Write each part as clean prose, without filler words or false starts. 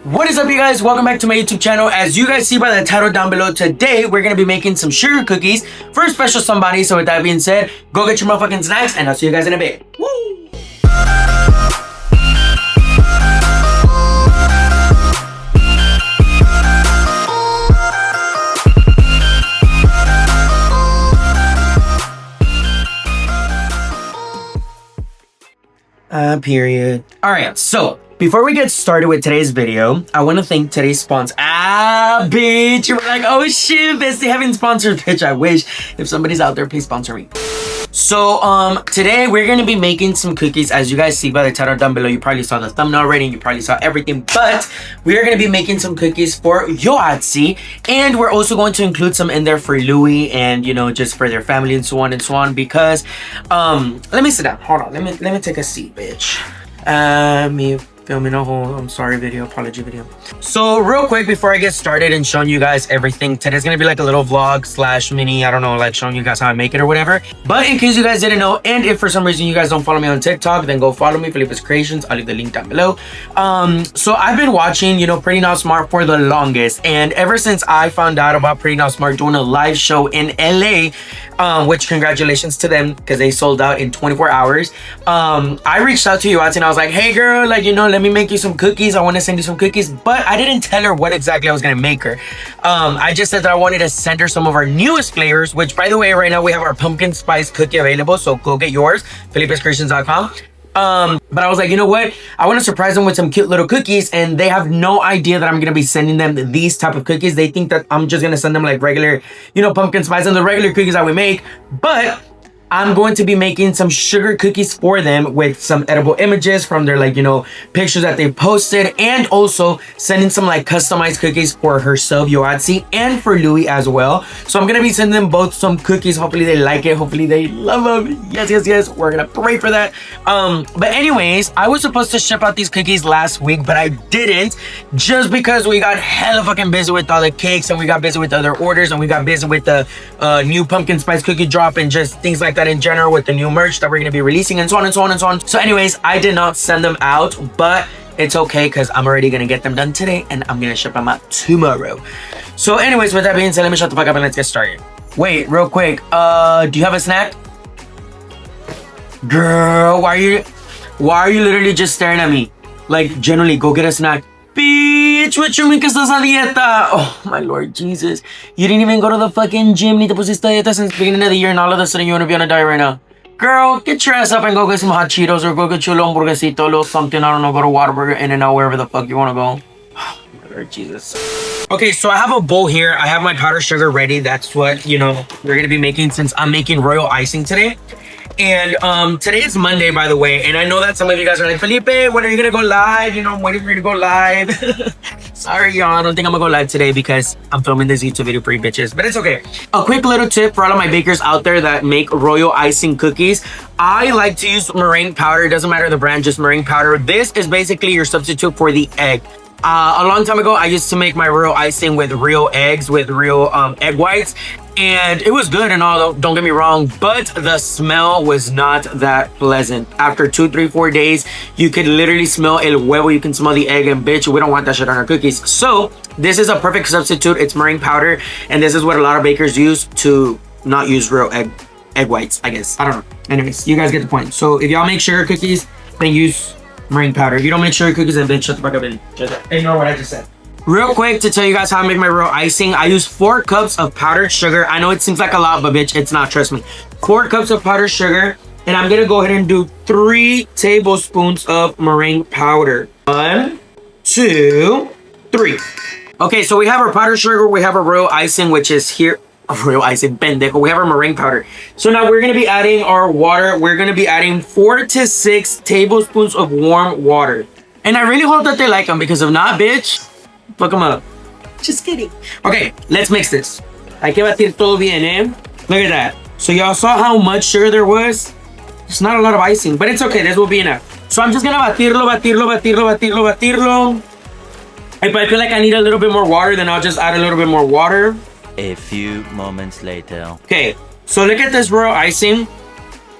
What is up, you guys? Welcome back to my YouTube channel. As you guys see by the title down below, today we're gonna be making some sugar cookies for a special somebody. So with that being said, go get your motherfucking snacks and I'll see you guys in a bit. Woo! Period. Alright, so before we get started with today's video, I want to thank today's sponsor. Bitch! You were like, oh shit, Bestie haven't sponsored. Bitch, I wish. If somebody's out there, please sponsor me. So, today we're going to be making some cookies. As you guys see by the title down below, you probably saw the thumbnail already, you probably saw everything, but we are going to be making some cookies for Yoatzi, and we're also going to include some in there for Louie and, you know, just for their family and so on, because, let me sit down. Hold on. Let me take a seat, bitch. Me filming a whole apology video. So real quick before I get started and showing you guys everything, today's gonna be like a little vlog slash mini, I don't know, like showing you guys how I make it or whatever. But in case you guys didn't know, and if for some reason you guys don't follow me on TikTok, then go follow me, Felipe's Creations. I'll leave the link down below. So I've been watching, you know, Pretty Now Smart for the longest, and ever since I found out about Pretty Now Smart doing a live show in LA, which congratulations to them because they sold out in 24 hours. I reached out to Yoatzi and I was like, hey girl, like, you know, let me make you some cookies. I want to send you some cookies, but I didn't tell her what exactly I was going to make her. I just said that I wanted to send her some of our newest flavors, which by the way, right now we have our pumpkin spice cookie available. So go get yours, felipescreations.com. But I was like, you know what? I want to surprise them with some cute little cookies, and they have no idea that I'm going to be sending them these type of cookies. They think that I'm just going to send them like regular, you know, pumpkin spice and the regular cookies that we make, but I'm going to be making some sugar cookies for them with some edible images from their, like, you know, pictures that they posted, and also sending some like customized cookies for herself, Yoatzi, and for Louie as well. So I'm going to be sending them both some cookies. Hopefully they like it. Hopefully they love them. Yes. We're going to pray for that. But anyways, I was supposed to ship out these cookies last week, but I didn't, just because we got hella fucking busy with all the cakes, and we got busy with other orders, and we got busy with the new pumpkin spice cookie drop and just things like that in general with the new merch that we're going to be releasing and so on. So anyways, I did not send them out, but it's okay because I'm already going to get them done today and I'm going to ship them out tomorrow. So anyways, with that being said, let me shut the fuck up and let's get started. Wait, real quick, do you have a snack? Girl, why are you literally just staring at me? Like, generally, go get a snack. Bitch, what you mean que estás a dieta? Oh my Lord Jesus. You didn't even go to the fucking gym, ni te pusiste a dieta since the beginning of the year, and all of a sudden you want to be on a diet right now. Girl, get your ass up and go get some hot Cheetos, or go get your little hamburguesito, a little something, I don't know, go to Whataburger, In-N-Out, wherever the fuck you want to go. Oh my Lord Jesus. Okay, so I have a bowl here. I have my powdered sugar ready. That's what, you know, we're going to be making since I'm making royal icing today. And today is Monday, by the way, and I know that some of you guys are like, Felipe, when are you gonna go live? You know, I'm waiting for you to go live. Sorry, y'all, I don't think I'm gonna go live today because I'm filming this YouTube video for you bitches, but it's okay. A quick little tip for all of my bakers out there that make royal icing cookies. I like to use meringue powder. It doesn't matter the brand, just meringue powder. This is basically your substitute for the egg. A long time ago, I used to make my royal icing with real eggs, with real egg whites, and it was good and all, don't get me wrong, but the smell was not that pleasant. After 2, 3, 4 days, you could literally smell el huevo, you can smell the egg, and bitch, we don't want that shit on our cookies. So this is a perfect substitute. It's meringue powder, and this is what a lot of bakers use to not use real egg whites, I guess. I don't know. Anyways, you guys get the point. So if y'all make sugar cookies, then use meringue powder. If you don't make sugar cookies, then bitch, shut the fuck up and just ignore what I just said. Real quick to tell you guys how I make my royal icing, I use 4 cups of powdered sugar. I know it seems like a lot, but bitch, it's not, trust me. 4 cups of powdered sugar, and I'm gonna go ahead and do 3 tablespoons of meringue powder. 1, 2, 3. Okay, so we have our powdered sugar, we have our royal icing, which is here. Royal icing, pendejo. We have our meringue powder. So now we're gonna be adding our water. We're gonna be adding 4 to 6 tablespoons of warm water. And I really hope that they like them, because if not, bitch, fuck them up. Just kidding. Okay, let's mix this. Hay que batir todo bien, eh? Look at that. So y'all saw how much sugar there was? It's not a lot of icing, but it's okay. This will be enough. So I'm just gonna batirlo. If I feel like I need a little bit more water, then I'll just add a little bit more water. A few moments later. Okay, so look at this royal icing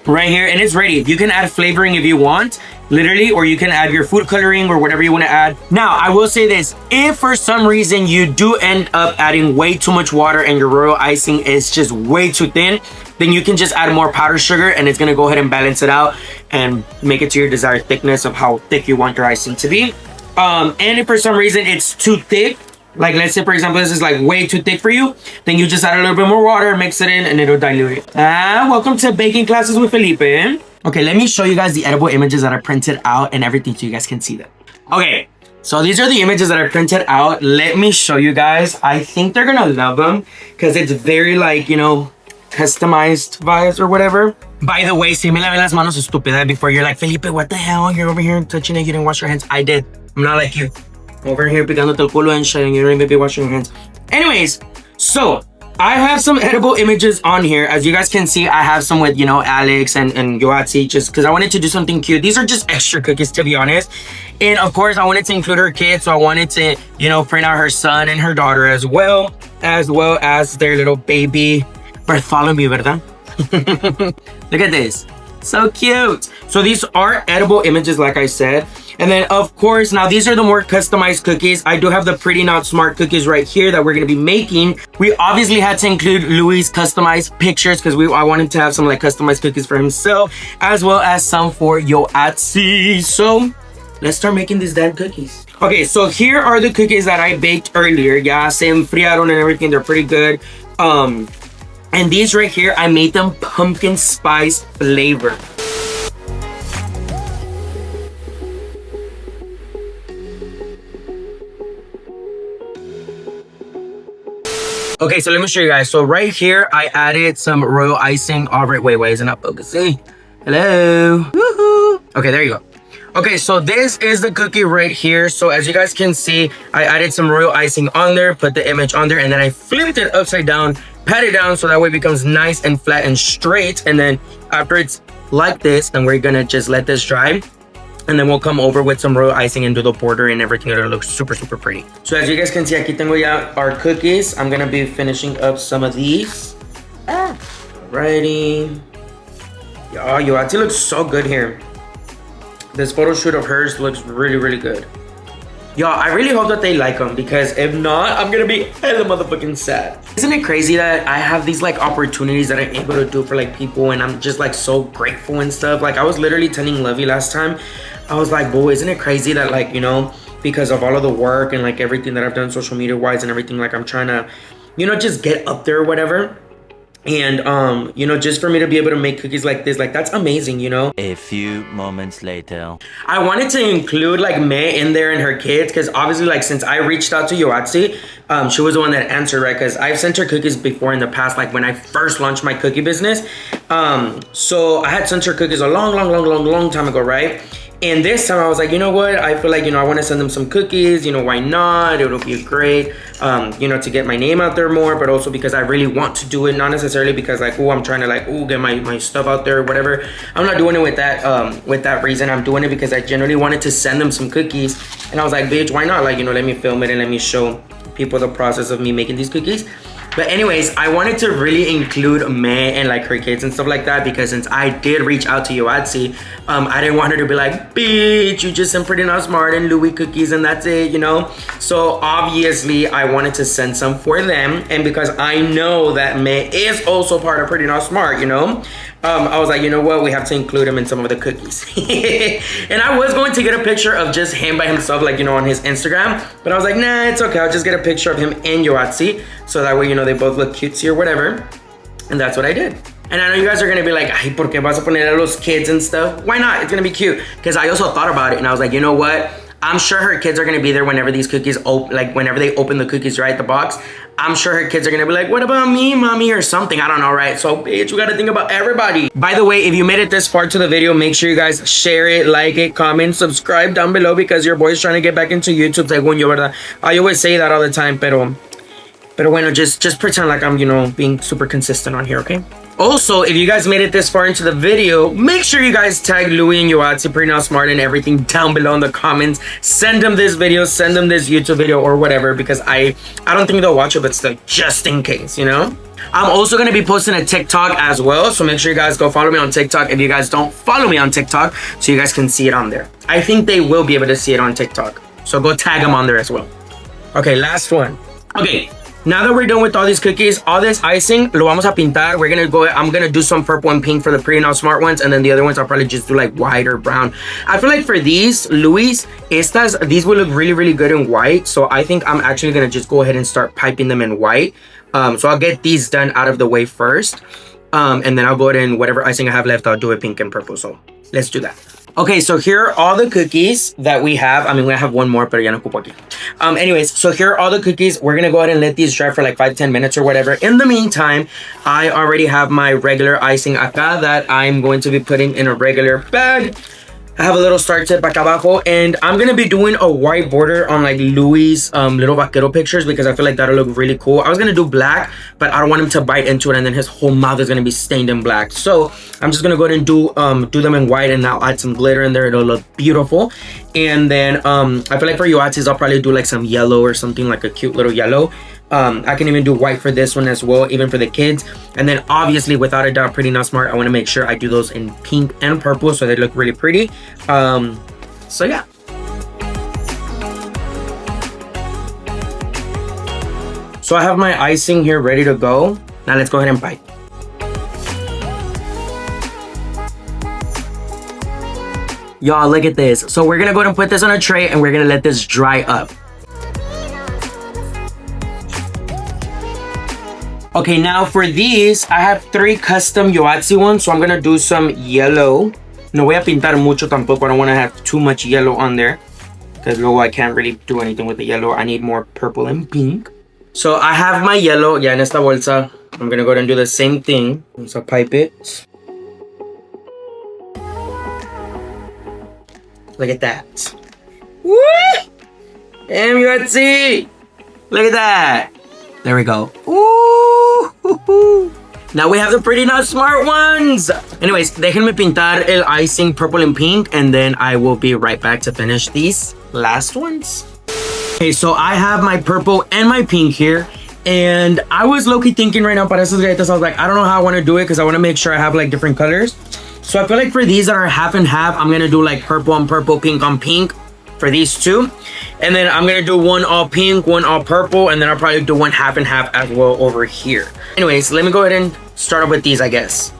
right here, and it's ready. You can add flavoring if you want, literally, or you can add your food coloring or whatever you want to add. Now, I will say this, if for some reason you do end up adding way too much water and your royal icing is just way too thin, then you can just add more powdered sugar and it's going to go ahead and balance it out and make it to your desired thickness of how thick you want your icing to be. And if for some reason it's too thick, like let's say for example this is like way too thick for you, then you just add a little bit more water, mix it in, and it'll dilute it. Welcome to baking classes with Felipe. Okay, let me show you guys the edible images that I printed out and everything so you guys can see them. Okay, so these are the images that I printed out. Let me show you guys. I think they're gonna love them because it's very like, you know, customized vibes or whatever. By the way, si me lavé las manos estúpida before you're like, Felipe, what the hell? You're over here touching it, you didn't wash your hands. I did. I'm not like you. Over here picándote el culo and shit and you don't even be washing your hands. Anyways, so I have some edible images on here. As you guys can see, I have some with, you know, Alex and Yoatzi, just because I wanted to do something cute. These are just extra cookies, to be honest. And of course, I wanted to include her kids, so I wanted to, you know, print out her son and her daughter as well as their little baby Bartholomew, ¿verdad? Look at this. So cute. So these are edible images, like I said. And then of course, now these are the more customized cookies. I do have the Pretty Not Smart cookies right here that we're going to be making. We obviously had to include Louie's customized pictures because I wanted to have some like customized cookies for himself, as well as some for Yoatzi. So let's start making these damn cookies. Okay, so here are the cookies that I baked earlier. Yeah, se enfriaron and everything. They're pretty good. And these right here, I made them pumpkin spice flavor. Okay, so let me show you guys. So right here, I added some royal icing. All right, wait, isn't that focusing? Hello. Woohoo. Okay, there you go. Okay, so this is the cookie right here. So as you guys can see, I added some royal icing on there, put the image on there, and then I flipped it upside down, pat it down so that way it becomes nice and flat and straight. And then after it's like this, then we're gonna just let this dry. And then we'll come over with some royal icing and do the border and everything. It'll look super, super pretty. So as you guys can see, aquí tengo ya our cookies. I'm gonna be finishing up some of these. Alrighty. Oh, Yoatzi looks so good here. This photo shoot of hers looks really, really good. Y'all, I really hope that they like them, because if not, I'm gonna be hella motherfucking sad. Isn't it crazy that I have these like opportunities that I'm able to do for like people, and I'm just like so grateful and stuff. Like I was literally telling Lovey last time, I was like, boy, isn't it crazy that like, you know, because of all of the work and like everything that I've done social media wise and everything, like I'm trying to, you know, just get up there or whatever. And you know, just for me to be able to make cookies like this, like that's amazing, you know. A few moments later, I wanted to include like May in there and her kids, because obviously like since I reached out to Yoatzi, she was the one that answered, right? Because I've sent her cookies before in the past, like when I first launched my cookie business. So I had sent her cookies a long time ago, right? And this time I was like, you know what? I feel like, you know, I want to send them some cookies, you know, why not? It'll be great, you know, to get my name out there more, but also because I really want to do it, not necessarily because like, oh, I'm trying to like, oh, get my stuff out there or whatever. I'm not doing it with that reason. I'm doing it because I genuinely wanted to send them some cookies. And I was like, bitch, why not? Like, you know, let me film it and let me show people the process of me making these cookies. But anyways, I wanted to really include May and like her kids and stuff like that, because since I did reach out to Yoatzi, I didn't want her to be like, bitch, you just sent Pretty Not Smart and Louie cookies and that's it, you know? So obviously I wanted to send some for them. And because I know that May is also part of Pretty Not Smart, you know? I was like, you know what? We have to include him in some of the cookies. And I was going to get a picture of just him by himself, like, you know, on his Instagram. But I was like, nah, it's okay. I'll just get a picture of him and Yoatzi. So that way, you know, they both look cutesy or whatever. And that's what I did. And I know you guys are going to be like, ay, ¿por qué vas a poner a los kids and stuff? Why not? It's going to be cute. Because I also thought about it. And I was like, you know what? I'm sure her kids are going to be there whenever these cookies, whenever they open the cookies, right? The box. I'm sure her kids are going to be like, what about me, mommy, or something? I don't know, right? So, bitch, we got to think about everybody. By the way, if you made it this far to the video, make sure you guys share it, like it, comment, subscribe down below, because your boy's trying to get back into YouTube. Según yo, ¿verdad? I always say that all the time, pero bueno, just pretend like I'm, you know, being super consistent on here, okay? Also, if you guys made it this far into the video, make sure you guys tag Louie and Yoatzi, Pretty Not Smart, and everything down below in the comments. Send them this video, send them this YouTube video or whatever, because I don't think they'll watch it, but still, just in case, you know? I'm also going to be posting a TikTok as well. So make sure you guys go follow me on TikTok if you guys don't follow me on TikTok, so you guys can see it on there. I think they will be able to see it on TikTok. So go tag them on there as well. Okay, last one. Okay, now that we're done with all these cookies, all this icing, lo vamos a pintar. We're gonna go, I'm gonna do some purple and pink for the Pretty Not Smart ones, and then the other ones I'll probably just do like white or brown. I feel like for these, Louis, these will look really, really good in white. So I think I'm actually gonna just go ahead and start piping them in white. So I'll get these done out of the way first. And then I'll go ahead and whatever icing I have left, I'll do it pink and purple. So let's do that. Okay, so here are all the cookies that we have. I mean, we have one more, pero ya no ocupo aquí. Anyways, so here are all the cookies. We're gonna go ahead and let these dry for like 5-10 minutes or whatever. In the meantime, I already have my regular icing acá that I'm going to be putting in a regular bag. I have a little star tip acá abajo, and I'm gonna be doing a white border on like Louis' little vaquero pictures because I feel like that'll look really cool. I was gonna do black, but I don't want him to bite into it and then his whole mouth is gonna be stained in black. So I'm just gonna go ahead and do them in white, and I'll add some glitter in there. It'll look beautiful. And then I feel like for Yoatzi's, I'll probably do like some yellow or something, like a cute little yellow. I can even do white for this one as well, even for the kids. And then obviously, without a doubt, Pretty Not Smart, I want to make sure I do those in pink and purple so they look really pretty. So yeah. So I have my icing here ready to go. Now let's go ahead and pipe. Y'all, look at this. So we're gonna go ahead and put this on a tray and we're gonna let this dry up. Okay, now for these, I have 3 custom Yoatzi ones, so I'm gonna do some yellow. No voy a pintar mucho tampoco. I don't want to have too much yellow on there because luego I can't really do anything with the yellow. I need more purple and pink. So I have my yellow, ya en esta bolsa. I'm gonna go ahead and do the same thing. So pipe it. Look at that. Woo! Damn, Yoatzi! Look at that. There we go. Ooh! Now we have the Pretty Not Smart ones. Anyways, déjenme pintar el icing purple and pink, and then I will be right back to finish these last ones. Okay, so I have my purple and my pink here, and I was low-key thinking right now para esas galletas, I was like, I don't know how I want to do it because I want to make sure I have like different colors. So I feel like for these that are half and half, I'm gonna do like purple on purple, pink on pink for these two. And then I'm gonna do one all pink, one all purple, and then I'll probably do one half and half as well over here. Anyways, let me go ahead and start off with these, I guess.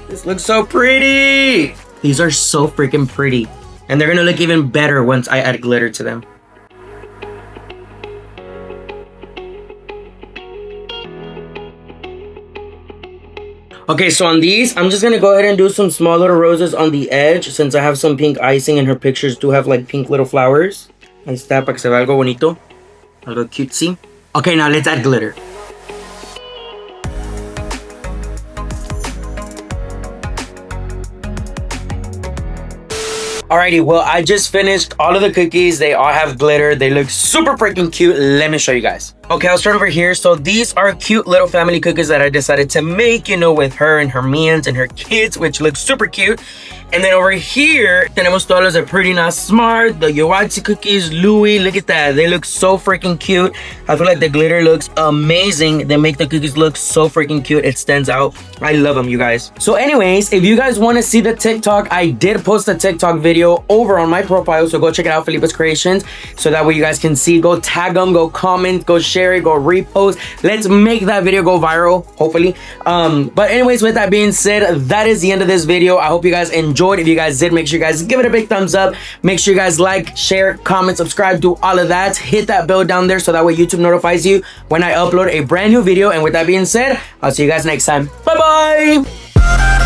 This looks so pretty. These are so freaking pretty. And they're gonna look even better once I add glitter to them. Okay, so on these, I'm just gonna go ahead and do some small little roses on the edge since I have some pink icing and her pictures do have like pink little flowers. Ahí está, para que se vea algo bonito, algo cutesy. Okay, now let's add glitter. Alrighty, well, I just finished all of the cookies. They all have glitter. They look super freaking cute. Let me show you guys. Okay, I'll start over here. So these are cute little family cookies that I decided to make, you know, with her and her mans and her kids, which looks super cute. And then over here, tenemos todas las de Pretty Not Smart, the Yoatzi cookies, Louie. Look at that. They look so freaking cute. I feel like the glitter looks amazing. They make the cookies look so freaking cute. It stands out. I love them, you guys. So anyways, if you guys want to see the TikTok, I did post a TikTok video over on my profile. So go check it out, Felipe's Creations. So that way you guys can see. Go tag them, go comment, go share it, go repost. Let's make that video go viral, hopefully. But anyways, with that being said, that is the end of this video. I hope you guys enjoyed. If you guys did, make sure you guys give it a big thumbs up. Make sure you guys like, share, comment, subscribe, do all of that. Hit that bell down there so that way YouTube notifies you when I upload a brand new video. And with that being said, I'll see you guys next time. Bye bye.